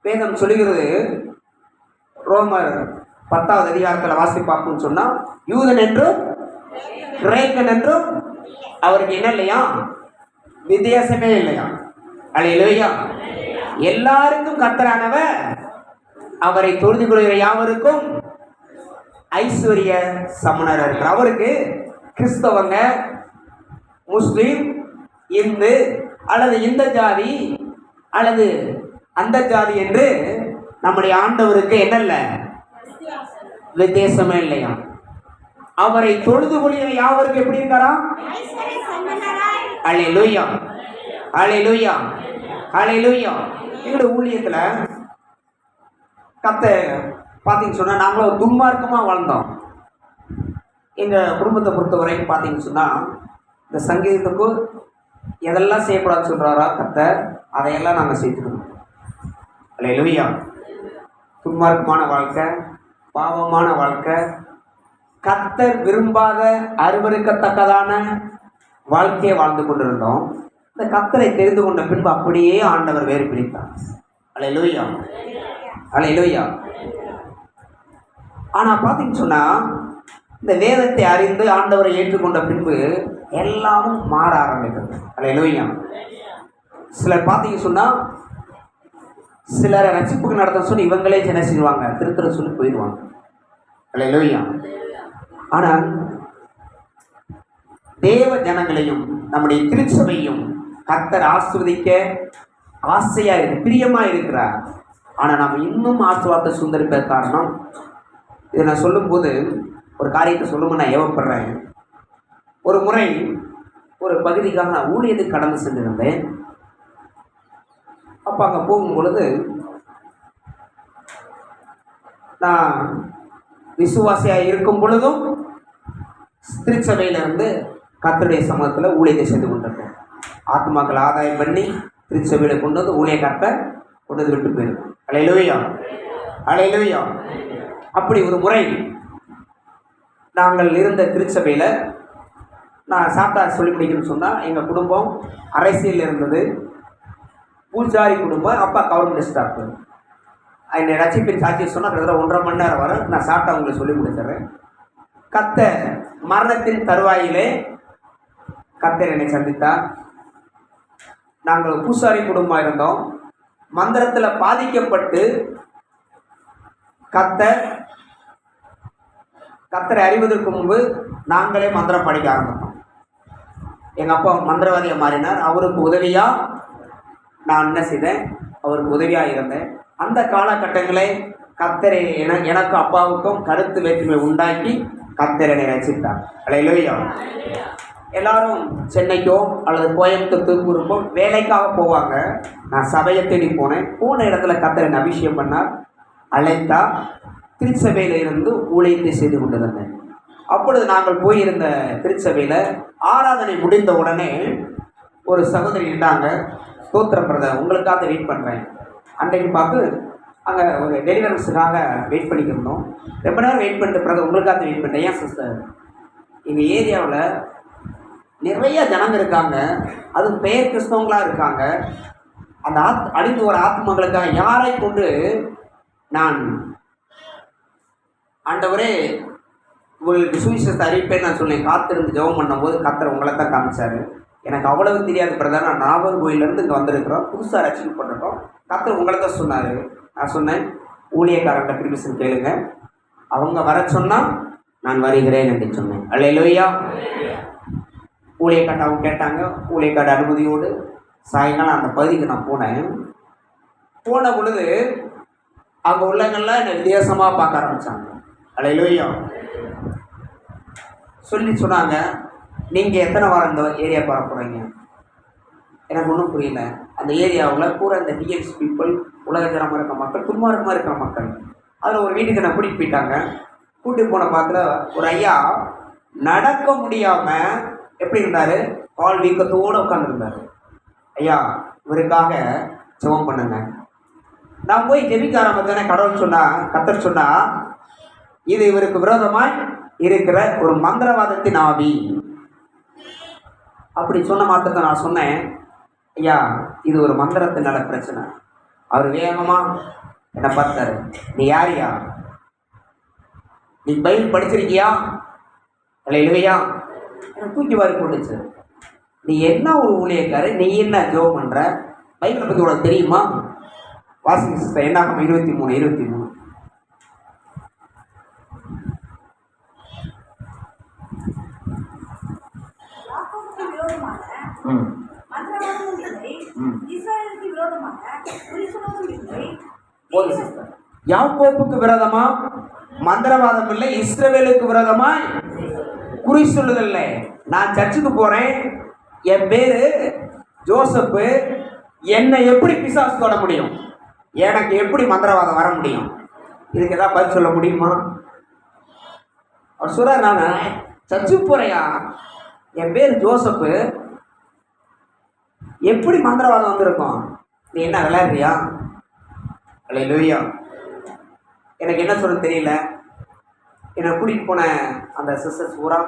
வேதம் சொல்லுகிறது, ரோமர் 10வது அதிகாரத்தில் வாசி பார்ப்போம்னு சொன்னா, யூதன் என்றும் கிரேக்கன் என்றும் அவருக்கு என்ன இல்லையா? வித்தியாசமே இல்லையா? அல்லேலூயா. எல்லாருக்கும் கர்த்தரானவர் அவரை தொழுது கொள்கிற யாவருக்கும் ஐஸ்வர்ய சமணர் இருக்கிறார். அவருக்கு கிறிஸ்தவங்க, முஸ்லீம், இந்து அல்லது இந்த ஜாதி அல்லது அந்த ஜாதி என்று நம்முடைய ஆண்டவருக்கு என்ன இல்லை? வித்தியாசமே இல்லையா? அவரை தொழுது கொள்கிற யாவருக்கு எப்படி இருக்காரா? அல்லேலூயா, அல்லேலூயா, அல்லேலூயா. எங்களுடைய ஊழியத்துல பார்த்தீங்கன்னு சொன்னா நாங்களும் ஒரு துன்மார்க்கமாக வாழ்ந்தோம். எங்கள் குடும்பத்தை பொறுத்தவரைக்கும் பார்த்தீங்கன்னு சொன்னால், இந்த சங்கீதத்துக்கு எதெல்லாம் செய்யக்கூடாதுன்னு சொல்கிறாரா கர்த்தர், அதையெல்லாம் நாங்கள் செய்துக்கணும். அல்லேலூயா. துன்மார்க்கமான வாழ்க்கை, பாவமான வாழ்க்கை, கர்த்தர் விரும்பாத அருவருக்கத்தக்கதான வாழ்க்கையை வாழ்ந்து கொண்டிருந்தோம். இந்த கர்த்தரை தெரிந்து கொண்ட பின்பு அப்படியே ஆண்டவர் வேறு பிரித்தார். அல்லேலூயா, அல்லேலூயா. ஆனால் பார்த்தீங்கன்னு சொன்னால், இந்த வேதத்தை அறிந்து ஆண்டவரை ஏற்றுக்கொண்ட பின்பு எல்லாமும் மாற ஆரம்பிக்கிறது. அல்லேலூயா. சிலர் பார்த்தீங்க சொன்னால், சிலரை ரட்சிப்புக்கு நடத்த சொல்லி இவங்களே என்ன செய்வாங்க? திருத்தர சொல்லி போயிடுவாங்க. அல்லேலூயா. ஆனால் தேவ ஜனங்களையும் நம்முடைய திருச்சபையும் கர்த்தர் ஆசீர்வதிக்க ஆசையா இருக்கு, பிரியமா இருக்கிறார். ஆனால் நாம் இன்னும் ஆசீர்வாதத்தை சுந்தரிப்ப காரணம், இதை நான் சொல்லும்போது ஒரு காரியத்தை சொல்லும்போது நான் ஏவப்படுறேன். ஒரு முறை ஒரு பகுதிக்காக நான் ஊழியத்துக்கு கடந்து சென்றிருந்தேன். அப்போ அங்கே போகும் பொழுது நான் விசுவாசியாக இருக்கும் பொழுதும் திருச்சபையிலிருந்து கர்த்தருடைய சமூகத்தில் ஊழியத்தை செய்து கொண்டிருக்கேன். ஆத்மாக்கள் ஆதாயம் பண்ணி திருச்சபையில் கொண்டு வந்து ஊழியக்காரத்தை கொண்டு வந்து விட்டு போயிருக்கேன். அல்லேலூயா, அல்லேலூயா. அப்படி ஒரு முறை நாங்கள் இருந்த திருச்சபையில் நான் சாப்பிட்டா சொல்லி முடிக்கணும்னு சொன்னால், எங்கள் குடும்பம் அரசியல் இருந்தது, பூஜாரி குடும்பம், அப்பா கவர்மெண்ட் ஸ்டாஃப். என்னை ரட்சிப்பின் சாட்சியை சொன்னால் கிட்டத்தட்ட 1.5 மணி நேரம் வரும். நான் சாப்பிட்டா உங்களுக்கு சொல்லி முடிச்சிடுறேன். கர்த்தர் மரணத்தின் தருவாயிலே கர்த்தர் என்னை சந்தித்தார். நாங்கள் பூசாரி குடும்பமாக இருந்தோம். மந்திரத்தில் பாதிக்கப்பட்டு கர்த்தரை அறிவதற்கு முன்பு நாங்களே மந்திரம் படிக்க ஆரம்பித்தோம். எங்கள் அப்பா மந்திரவாதியாக மாறினார். அவருக்கு உதவியாக நான் என்ன செய்தேன்? அவருக்கு உதவியாக இருந்தேன். அந்த காலகட்டங்களை கர்த்தரை எனக்கு அப்பாவுக்கும் கருத்து வேற்றுமை உண்டாக்கி கர்த்தர் என்னை ரட்சித்தார். அல்லேலூயா. எல்லாரும் சென்னைக்கோ அல்லது கோயம்புத்தூர், திருப்பூருக்கோ வேலைக்காக போவாங்க. நான் சபையை தேடி போனேன். போன இடத்துல கர்த்தர் என்னை அபிஷேகம் பண்ணார், அழைத்தா. திருச்சபையில் இருந்து ஊழியத்தை செய்து கொண்டிருந்தேன். அப்பொழுது நாங்கள் போயிருந்த திருச்சபையில் ஆராதனை முடிந்த உடனே ஒரு சகோதரி இருந்தாங்க. ஸ்தோத்திரம் பிரதர், உங்களுக்காக வெயிட் பண்ணுறேன். அன்றைக்கு பார்த்து அங்கே ஒரு டெலிவரன்ஸுக்காக வெயிட் பண்ணிக்கிருந்தோம். ரொம்ப நேரம் வெயிட் பண்ணிட்டு பிரதர் உங்களுக்காக வெயிட் பண்ணிட்டேன். ஏன் சிஸ்டர், எங்கள் ஏரியாவில் நிறைய ஜனங்க இருக்காங்க, அது பெயர் கிறிஸ்தவங்களாக இருக்காங்க. அந்த அழிந்து ஒரு ஆத்மங்களுக்காக யாரை கொண்டு நான் ஆண்டவரே உங்களுக்கு சுவிசேஷத்தை அறிவிப்பேன் நான் சொன்னேன். காத்திருந்து ஜெபம் பண்ணும்போது கர்த்தர் உங்களை தான் காமிச்சாரு. எனக்கு அவ்வளவு தெரியாது பிரதர், நான் நாகர்கோயிலேருந்து இங்கே வந்திருக்கிறோம், புதுசாக ரசிக்க பண்ணிட்டோம், கர்த்தர் உங்களை தான் சொன்னார். நான் சொன்னேன் ஊழியக்காரங்க பெர்மிஷன் கேளுங்க, அவங்க வர சொன்னால் நான் வருகிறேன் என்று சொன்னேன். அல்லேலூயா. ஊழியக்காரன் அவங்க கேட்டாங்க. ஊழியக்கார அனுமதியோடு சாயங்காலம் அந்த பகுதிக்கு நான் போன பொழுது அங்கே உள்ளவங்கெல்லாம் என்னை வித்தியாசமாக பார்க்க ஆரம்பித்தாங்க. அல்லேலூயா. சொல்லி சொன்னாங்க, நீங்கள் எத்தனை வாரம் இந்த ஏரியாவுக்கு வர போகிறீங்க? எனக்கு ஒன்றும் புரியல. அந்த ஏரியாவில் பூரா இந்த டிஎக்ஸ் பீப்புள், உலகத்தரமாக இருக்கிற மக்கள், துன்மார்க்கமாக இருக்கிற மக்கள். அதில் ஒரு வீட்டுக்கு நான் கூட்டிகிட்டு போயிட்டாங்க. கூட்டிகிட்டு போன பார்த்துல ஒரு ஐயா நடக்க முடியாமல் எப்படி இருந்தார், கால் வீக்கத்தோடு உட்காந்துருந்தார். ஐயா இவருக்காக ஜெபம் பண்ணுங்க. நான் போய் ஜெபிக்க ஆரம்பித்தேனே, கடவுள் சொன்னால், கர்த்தர் சொன்னால், இது இவருக்கு விரோதமாக இருக்கிற ஒரு மந்திரவாதத்தின் ஆவி. அப்படி சொன்ன மாத்திரத்தை நான் சொன்னேன், ஐயா இது ஒரு மந்திரத்தினால பிரச்சனை. அவர் வேகமாக என்னை பார்த்தாரு. நீ யாரியா? நீ பைபிள் படிச்சிருக்கியா? இல்லையா? எனக்கு தூக்கி வாரி போட்டுச்சு. நீ என்ன ஒரு ஊழியக்காரு, நீ என்ன ஜெபம் பண்ணுற, பைபிளை பற்றி உனக்கு தெரியுமா? வாசிங்க சிஸ்டர், என்ன 23 யாக்கோப்புக்கு விரோதமா மந்திரவாதம் இல்லை, இஸ்ரவேலுக்கு விரோதமா குறி சொல்லுதல்ல. நான் சர்ச்சுக்கு போறேன், என் பேரு ஜோசப்பு, என்னை எப்படி பிசாசு தொட முடியும்? எனக்கு எப்படி மந்திரவாதம் வர முடியும்? இதுக்கு ஏதாவது பதில் சொல்ல முடியுமா? அவர் சொல்றாரு, நான் சர்ச்சுக்கு போறையா, என் பேர் ஜோசப்பு, எப்படி மந்திரவாதம் வந்திருக்கும்? நீ என்ன விளையாடுறியா? அல்லேலூயா. எனக்கு என்ன சொல்ல தெரியல. என்னை கூட்டிகிட்டு போன அந்த சிஸ்டர்ஸ் பூரா,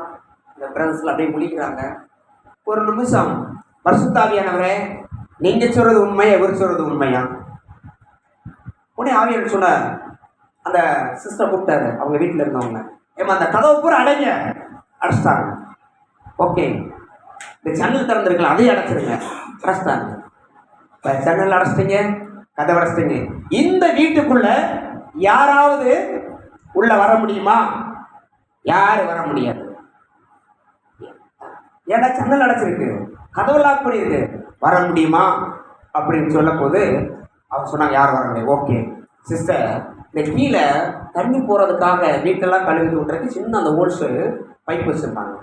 அந்த பிரதர்ஸில் அப்படியே முழிக்கிறாங்க. ஒரு நிமிஷம், பரிசுத்தாவியானவரே நீங்கள் சொல்கிறது உண்மையா, இவர் சொல்கிறது உண்மையா? உடனே ஆவியானவர் சொன்ன அந்த சிஸ்டர் கூப்பிட்டாரு, அவங்க வீட்டில் இருந்தவங்க, ஏமா அந்த கதவை பூரா அடைங்க. அடைச்சிட்டாங்க. ஓகே, இந்த ஜன்னல் திறந்துருக்கலாம், அதையும் அடைச்சிருங்க. அடைச்சிட்டாங்க. இப்போ ஜன்னல் அடைச்சிட்டிங்க, கதை அடைச்சிட்டிங்க. இந்த வீட்டுக்குள்ள யாராவது உள்ள வர முடியுமா? யாரும் வர முடியாது. ஏன்னா ஜன்னல் அடைச்சிருக்கு, கதவு லாக் பண்ணியிருக்கு, வர முடியுமா அப்படின்னு சொல்ல போது அவங்க சொன்னாங்க, யார் வர முடியாது. ஓகே சிஸ்டர், இந்த கீழே தண்ணி போகிறதுக்காக வீட்டெல்லாம் கழுவி விட்டுறதுக்கு சின்ன அந்த ஹோல்ஸு பைப் வச்சுருப்பாங்க.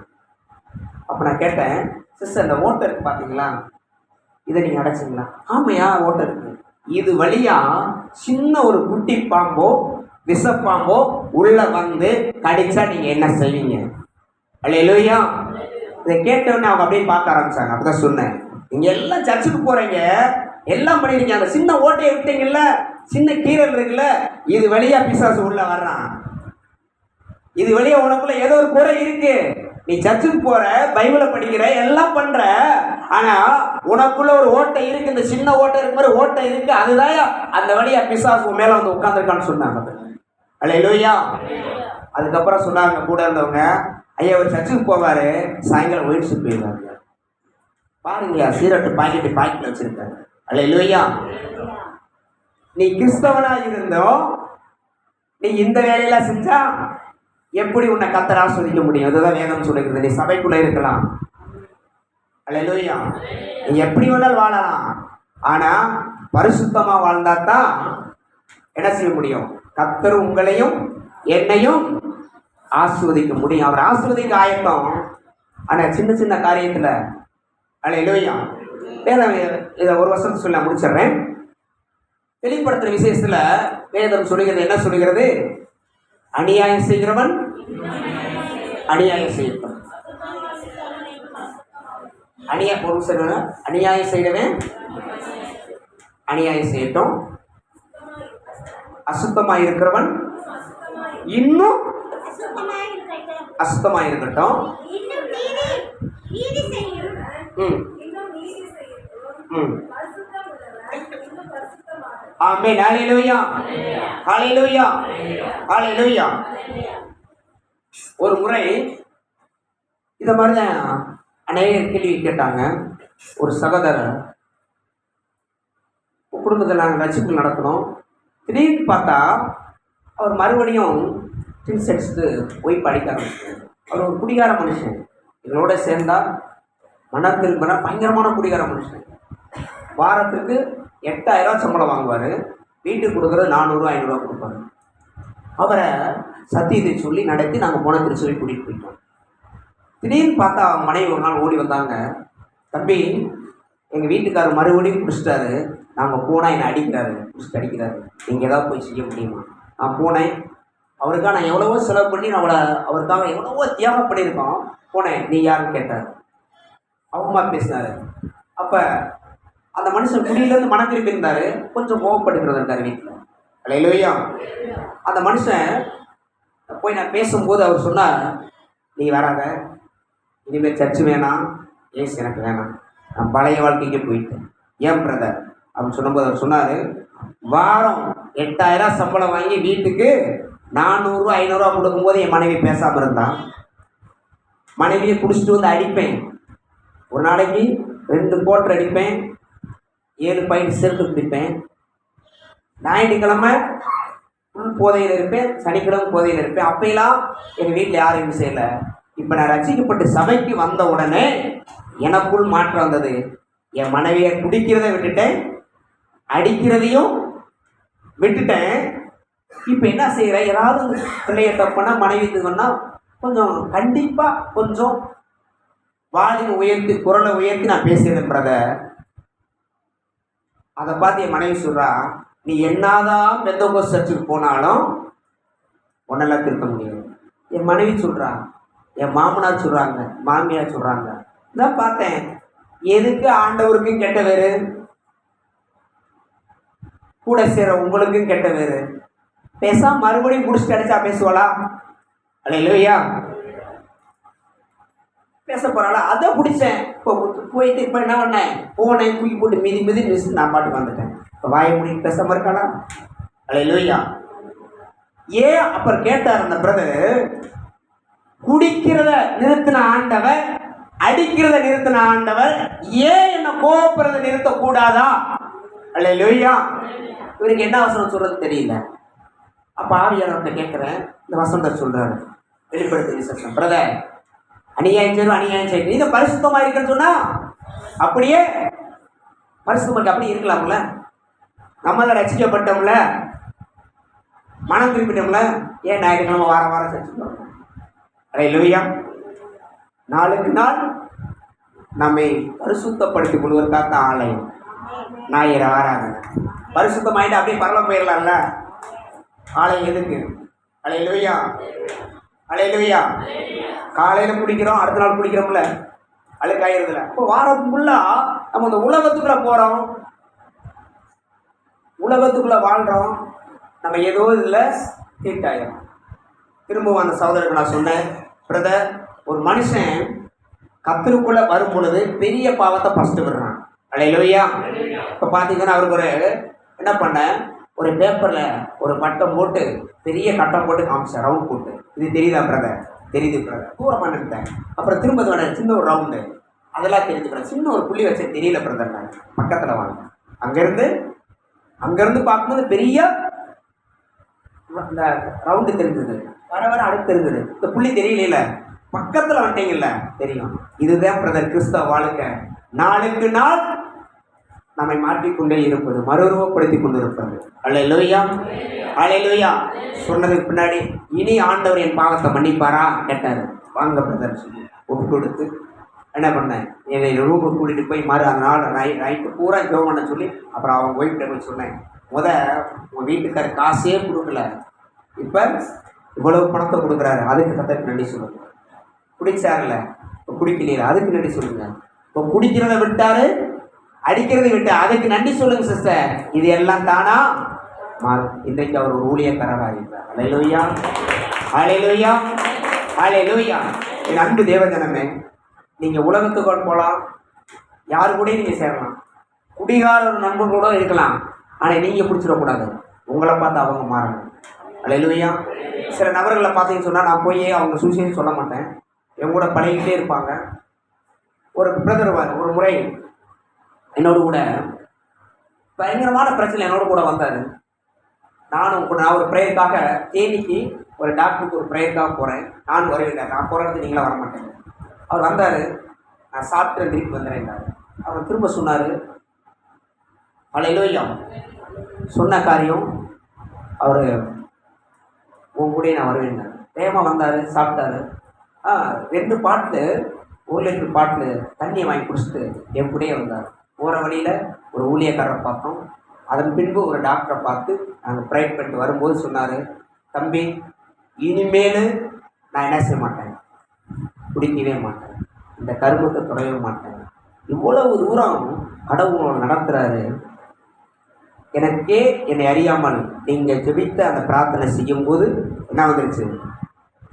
அப்போ நான் கேட்டேன், சிஸ்டர் இந்த ஓட்டை இருக்குது பார்த்தீங்களா, இதை நீங்கள் அடைச்சிங்களா? ஆமையா, ஓட்டை இருக்குது. இது வழியாக சின்ன ஒரு குட்டி பாம்போ விஷப்பாம்போ உள்ளே வந்து கடிச்சா நீங்கள் என்ன செய்வீங்க? அல்லேலூயா. இதை கேட்டவுடனே அவங்க அப்படியே பார்க்க ஆரம்பிச்சாங்க. அப்போ தான் சொன்னேன், நீங்கள் எல்லாம் சர்ச்சுக்கு போகிறீங்க, எல்லாம் பண்ணிருக்கீங்க, அந்த சின்ன ஓட்டையை விட்டீங்கல்ல, சின்ன கீரல் இருக்குல்ல, இது வழியா பிசாசு உள்ள வர்றான். இது வழியா உனக்குள்ள ஏதோ ஒரு குறை இருக்கு. நீ சர்ச்சுக்கு போற, பைபிளை படிக்கிற, எல்லாம் பண்ற, ஆனா உனக்குள்ள ஒரு ஓட்டை இருக்கு, இந்த சின்ன ஓட்டை இருக்கு மாதிரி ஓட்டை இருக்கு, அதுதான் அந்த வழியா பிசாசு மேல வந்து உட்காந்துருக்கான்னு சொன்னாங்க. அல்லேலூயா. அதுக்கப்புறம் சொன்னாங்க கூட இருந்தவங்க, ஐயா அவர் சர்ச்சுக்கு போவாரு, சாயங்காலம் ஒயிட் சூப் போயிடுவாங்க. பாருங்க, சீரட்டு பாக்கெட்டில் வச்சிருக்காரு. அல்லேலூயா. நீ கிறிஸ்தவனா இருந்தோம், நீ இந்த வேலையெல்லாம் செஞ்சா எப்படி உன்னை கர்த்தர் ஆசீர்வதிக்க முடியும்? அதுதான் வேதம் சொல்லுகிறது. நீ சபைக்குள்ள இருக்கலாம், அல்லேலூயா, நீ எப்படி வேணாலும் வாழலாம், ஆனா பரிசுத்தமா வாழ்ந்தா தான் என்ன செய்ய முடியும்? கர்த்தர் உங்களையும் என்னையும் ஆசீர்வதிக்க முடியும். அவர் ஆசீர்வதிக்க ஆயத்தம், ஆனா சின்ன சின்ன காரியத்துல. அல்லேலூயா. வேதம் இதை ஒரு வருஷம் சொல்லி நான் முடிச்சிடுறேன். வெளிப்படுத்துற விசேஷத்துல வேதம் சொல்லுகிறது, என்ன சொல்லுகிறது? அநியாயம் செய்கிறவன் அநியாயம் செய்யட்டும். அநியாயம் செய்கிறவன் அநியாயம் செய்யட்டும். அசுத்தமாக இருக்கிறவன் இன்னும் அசுத்தமாக இருக்கட்டும். ஆமென். ஹல்லேலூயா. ஹல்லேலூயா. ஹல்லேலூயா. ஒரு முறை இதை மாதிரி தான் அநேக கேள்வி கேட்டாங்க. ஒரு சகோதரர், குடும்பத்தில் நாங்கள் ரசிப்பு நடக்கணும், திடீர்னு பார்த்தா அவர் மறுபடியும் ட்ரிங்க்ஸ் அடிச்சுட்டு போய் படிக்க ஆரம்பிச்சார். அவர் ஒரு குடிகார மனுஷன். எங்களோட சேர்ந்தா மனம் திரும்பினா பயங்கரமான குடிகார மனுஷன். வாரத்துக்கு 8000 சம்பளம் வாங்குவார். வீட்டுக்கு கொடுக்குறது 400 500 கொடுப்பாரு. அவரை சத்தியத்தை சொல்லி நடத்தி நாங்கள் போன திருச்சபை கூட்டிகிட்டு போயிட்டோம். திடீர்னு பார்த்தா அவங்க மனைவி ஒரு நாள் ஓடி வந்தாங்க. தம்பி, எங்கள் வீட்டுக்காரர் மறுபடியும் குடிச்சிட்டாரு, நாங்கள் போனால் என்னை அடிக்கிறாரு, குடிச்சிட்டு அடிக்கிறாரு, நீங்கள் ஏதாவது போய் செய்ய முடியுமா? நான் போனேன். அவருக்காக நான் எவ்வளவோ செலவு பண்ணி நம்மளை அவருக்காக எவ்வளவோ தியாகம் பண்ணியிருக்கோம். போனேன். நீ யாருன்னு கேட்டார். அவமா பேசினார். அப்போ அந்த மனுஷன் குடியிலேருந்து மனம் திரும்பி இருந்தார். கொஞ்சம் கோவப்படுகிறது இருந்தார் வீட்டில். அல்லேலூயா. அந்த மனுஷன் போய் நான் பேசும்போது அவர் சொன்னார், நீ வராத, இனிமேல் சர்ச்சு வேணாம், ஏசு எனக்கு வேணாம், நான் பழைய வாழ்க்கைக்கு போயிட்டேன். ஏன் பிரதர் அப்படின்னு சொன்னபோது அவர் சொன்னார், வாரம் 8000 சம்பளம் வாங்கி வீட்டுக்கு 400 500 கொடுக்கும்போது என் மனைவி பேசாமல் இருந்தான். மனைவியை குடிச்சிட்டு வந்து அடிப்பேன். ஒரு நாளைக்கு 2 கோட்டர் அடிப்பேன், 7 பாயிண்ட் செருப்பு பிடிப்பேன். ஞாயிற்றுக்கிழமை ஃபுல் போதையில் இருப்பேன், சனிக்கிழமை போதையில் இருப்பேன். அப்பெல்லாம் எங்கள் வீட்டில் யாரும் எதுவும் செய்யலை. இப்போ நான் ரசிக்கப்பட்டு சபைக்கு வந்த உடனே எனக்குள் மாற்றம் வந்தது. என் மனைவியை குடிக்கிறதை விட்டுட்டேன், அடிக்கிறதையும் விட்டுட்டேன். இப்போ என்ன செய்கிறேன், ஏதாவது பிள்ளைய தப்புனா மனைவி இதுன்னா கொஞ்சம் கண்டிப்பாக கொஞ்சம் வாலியை உயர்த்தி குரலை உயர்த்தி நான் பேசுகிறேன் பிரதர். அதை பார்த்து என் மனைவி சொல்கிறா, நீ என்னதான் பெந்தகோஸ்து சர்ச்சுக்கு போனாலும் ஒன்னெல்லாம் திருத்த முடியாது. என் மனைவி சொல்கிறா, என் மாமனார் சொல்கிறாங்க, மாமியார் சொல்கிறாங்க. இதான் பார்த்தேன், எதுக்கு ஆண்டவருக்கும் கெட்ட வேறு, கூட சேர உங்களுக்கும் கெட்ட வேறு. பேசாம மறுபடியும் குடிச்சிட்டு அடிச்சா பேசுவாளா? அல்லேலூயா. பேச போறாளா? அதை பிடிச்சேன். இப்போ போயிட்டு இப்போ என்ன பண்ணேன், போனேன், தூக்கி போட்டு மிதி மிதிச்சு நான் பாட்டுக்கு வந்துட்டேன். இப்போ வாயை முடிட்டு பேசாம இருக்காளா? அல்லேலூயா. ஏன் அப்புறம் கேட்டார் அந்த பிரதர், குடிக்கிறத நிறுத்தின ஆண்டவர், அடிக்கிறத நிறுத்தின ஆண்டவர், ஏன் என்ன கோபப்படுறத நிறுத்தக்கூடாதா? அல்லேலூயா. இவருக்கு என்ன வசனம் சொல்றது தெரியல. அப்போ ஆவியானவர்கிட்ட கேட்குறேன். இந்த வசனத்தை சொல்றாரு, வெளிப்படுத்தி விசேஷம், பிரதர் அநியாயம் செய்யும், அநியாயம் செய்யும், இதை பரிசுத்தமாக இருக்குன்னு சொன்னா அப்படியே பரிசுத்தமாக அப்படி இருக்கலாம்ல. நம்மள ரசிக்கப்பட்டோம்ல, மனம் திரும்பிட்டோம்ல, ஏன் ஞாயிற்றுக்கிழமை வாரம் வாரம் செஞ்சுக்கிறோம்? அல்லேலூயா. நாளுக்கு நாள் நம்மை பரிசுத்தப்படுத்திக் கொள்வதற்காக ஆலயம் ஞாயிறு ஆராதனை. பரிசுத்தமாயிட்டு அப்படியே பரவ போயிடலாம்ல. ஆலயம் எதுக்கு? அல்லேலூயா. அல்லேலூயா. காலையில் குடிக்கிறோம், அடுத்த நாள் குடிக்கிறோம்ல, அழுக்காயிருதுல. இப்போ வாரம் ஃபுல்லாக நம்ம இந்த உலகத்துக்குள்ளே போகிறோம், உலகத்துக்குள்ளே வாழ்கிறோம். நம்ம ஏதோ இதில் தீட்டாயிரும். திரும்பவும் அந்த சகோதரருக்கு நான் சொன்னேன், பிரதர், ஒரு மனுஷன் கத்தருக்குள்ளே வரும் பொழுது பெரிய பாவத்தை ஃபஸ்ட்டு விடுறான். அல்லேலூயா. இப்போ பார்த்தீங்கன்னா அவருக்கு ஒரு என்ன பண்ணேன், ஒரு பேப்பரில் ஒரு பட்டம் போட்டு பெரிய கட்டம் போட்டு காமிச்சேன், ரவுண்ட் போட்டு. இது தெரியுதா பிரதர்? தெரியுது பிரதர். தூரம் பண்ணிட்டேன். அப்புறம் திரும்ப சின்ன ஒரு ரவுண்டு, அதெல்லாம் தெரிஞ்சு பிரதர். சின்ன ஒரு புள்ளி வச்சேன், தெரியல பிரதர். நான் பக்கத்தில் வாங்க. அங்கேருந்து பார்க்கும்போது பெரிய இந்த ரவுண்டு தெரிஞ்சது. வர வர அடுத்து தெரிஞ்சது. இந்த புள்ளி தெரியல, பக்கத்தில் வந்துட்டீங்கல்ல, தெரியும். இதுதான் பிரதர் கிறிஸ்தவ வாழ்க்கை. நாளுக்கு நாள் நம்மை மாற்றிக்கொண்டே இருப்பது, மறுரூபப்படுத்தி கொண்டு இருப்பது. அல்லேலூயா. அல்லேலூயா. சொன்னதுக்கு பின்னாடி இனி ஆண்டவர் என் பாவத்தை மன்னிப்பாரா கேட்டார். வாங்க பிரதர் சொல்லி ஒப்பு கொடுத்து என்ன பண்ணேன், என்னை ரூமுக்கு கூட்டிகிட்டு போய் அந்த நாள் நைட்டு பூரா ஜெபம் பண்ண சொல்லி அப்புறம் அவங்க ஒய்ஃப்கிட்ட போய் சொன்னேன், உங்கள் வீட்டுக்கார காசே கொடுக்கல, இப்போ இவ்வளவு பணத்தை கொடுக்குறாரு, அதுக்கு கத்தருக்கு நன்றி சொல்லுங்க. குடிச்சார்ல, இப்போ குடிக்கலையில, அதுக்கு நன்றி சொல்லுங்க. இப்போ குடிக்கிறத விட்டாரு, அடிக்கிறதை விட்டு, அதுக்கு நன்றி சொல்லுங்க சிஸ்டர். இது எல்லாம் தானா மாறும். இன்றைக்கு அவர் ஒரு ஊழியக்காரராக இருக்கிறார். அல்லேலூயா. அல்லேலூயா. அல்லேலூயா. என் அன்பு தேவஜனமே, நீங்கள் உலகத்துக்கு போகலாம், யாரு கூட நீங்கள் சேரலாம், குடிகார ஒரு நண்பர்களோட இருக்கலாம், ஆனால் நீங்கள் பிடிச்சிடக்கூடாது. உங்களை பார்த்து அவங்க மாறணும். அல்லேலூயா. சில நபர்களை பார்த்தீங்கன்னு சொன்னால் நான் போய் அவங்க சுவிசேஷம் சொல்ல மாட்டேன், என் கூட பழகிட்டே இருப்பாங்க. ஒரு பிரதர் ஒரு முறை என்னோட கூட பயங்கரமான பிரச்சனை என்னோட கூட வந்தார். நான் ஒரு ப்ரேயருக்காக தேனிக்கு ஒரு டாக்டருக்கு ஒரு ப்ரேயருக்காக போகிறேன். நான் வருவேன், நான் போகிறது நீங்களாம் வர மாட்டேன். அவர் வந்தார், நான் சாப்பிட்டு திருப்பி வந்துடுறேன். அவர் திரும்ப சொன்னார், அல்லேலூயா. சொன்ன காரியம் அவர் உன் கூட நான் வருவேன். வேகமாக வந்தார், சாப்பிட்டாரு. 2 பாட்டில் 1 லிட்டர் பாட்டில் தண்ணியை வாங்கி குடிச்சிட்டு என் கூடயே வந்தார். போகிற வழியில் ஒரு ஊழியக்காரரை பார்த்தோம். அதன் பின்பு ஒரு டாக்டரை பார்த்து நாங்கள் ப்ரைவேட் பண்ணிட்டு வரும்போது சொன்னார், தம்பி இனிமேல் நான் என்ன செய்ய மாட்டேன், குடிக்கவே மாட்டேன், இந்த கருமத்தை தொடவே மாட்டேன். இவ்வளவு தூரம் கடவுள் நடத்துகிறாரு. எனக்கே என்னை அறியாமல் நீங்கள் ஜெபித்த அந்த பிரார்த்தனை செய்யும்போது என்ன வந்துருச்சு,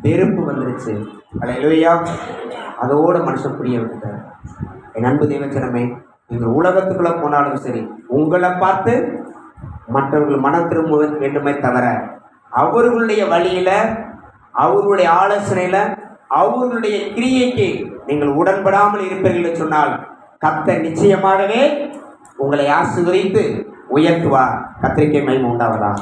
வெறுப்பு வந்துருச்சு. அல்லேலூயா. அதோடு மனுஷன் புரிய விட்டுட்டார். என் அன்பு தேவச்சனமே, நீங்கள் உலகத்துக்குள்ளே போனாலும் சரி, உங்களை பார்த்து மற்றவர்கள் மனம் திரும்ப வேண்டுமே தவிர அவர்களுடைய வழியில், அவர்களுடைய ஆலோசனையில், அவர்களுடைய கிரியைக்கு நீங்கள் உடன்படாமல் இருப்பீர்கள் சொன்னால் கர்த்தர் நிச்சயமாகவே உங்களை ஆசீர்வதித்து உயர்த்துவார். கர்த்தருக்கே மகிமை உண்டாவதாக.